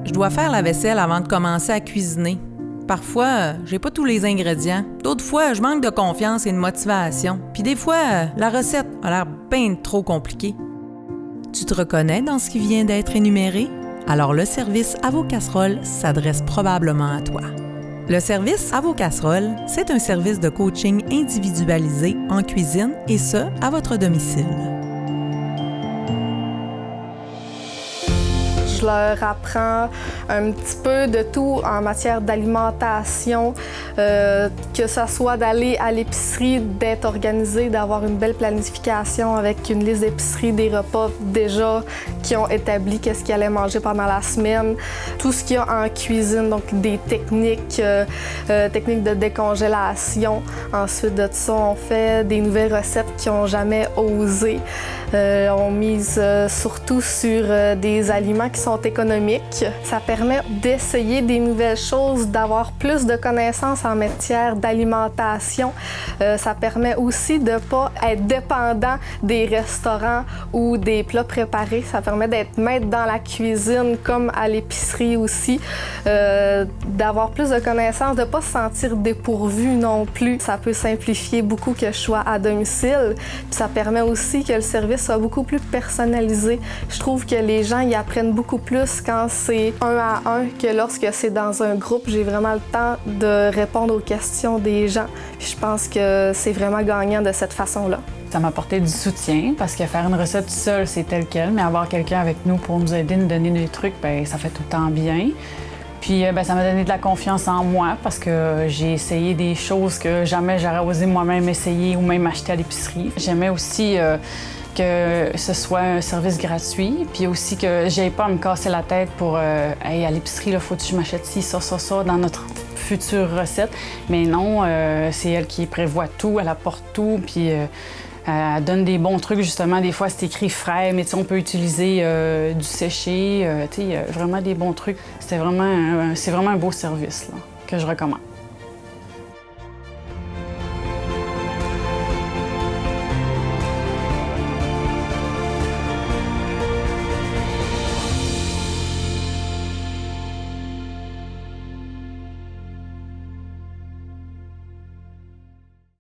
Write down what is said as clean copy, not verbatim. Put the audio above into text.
Je dois faire la vaisselle avant de commencer à cuisiner. Parfois, j'ai pas tous les ingrédients. D'autres fois, je manque de confiance et de motivation. Puis des fois, la recette a l'air bien trop compliquée. Tu te reconnais dans ce qui vient d'être énuméré? Alors le service À vos casseroles s'adresse probablement à toi. Le service À vos casseroles, c'est un service de coaching individualisé en cuisine et ce, à votre domicile. Je leur apprends un petit peu de tout en matière d'alimentation, que ce soit d'aller à l'épicerie, d'être organisé, d'avoir une belle planification avec une liste d'épicerie, des repas déjà qui ont établi qu'est-ce qu'ils allaient manger pendant la semaine, tout ce qu'il y a en cuisine, donc des techniques, techniques de décongélation. Ensuite de ça, on fait des nouvelles recettes qu'ils n'ont jamais osé. On mise surtout sur des aliments qui sont économiques. Ça permet d'essayer des nouvelles choses, d'avoir plus de connaissances en matière d'alimentation. Ça permet aussi de ne pas être dépendant des restaurants ou des plats préparés. Ça permet d'être maître dans la cuisine comme à l'épicerie aussi, d'avoir plus de connaissances, de ne pas se sentir dépourvu non plus. Ça peut simplifier beaucoup que je sois à domicile. Puis ça permet aussi que le service soit beaucoup plus personnalisé. Je trouve que les gens y apprennent beaucoup plus quand c'est un à un que lorsque c'est dans un groupe. J'ai vraiment le temps de répondre aux questions des gens. Puis je pense que c'est vraiment gagnant de cette façon-là. Ça m'a apporté du soutien parce que faire une recette seule, c'est tel quel, mais avoir quelqu'un avec nous pour nous aider, nous donner des trucs, bien, ça fait tout le temps bien. Puis ça m'a donné de la confiance en moi parce que j'ai essayé des choses que jamais j'aurais osé moi-même essayer ou même acheter à l'épicerie. J'aimais aussi que ce soit un service gratuit, puis aussi que j'aie pas à me casser la tête pour hey, à l'épicerie, il faut que je m'achète ci, ça dans notre future recette. Mais non, c'est elle qui prévoit tout, elle apporte tout, puis elle donne des bons trucs, justement. Des fois, c'est écrit frais, mais on peut utiliser du séché, vraiment des bons trucs. C'est vraiment un beau service là, que je recommande.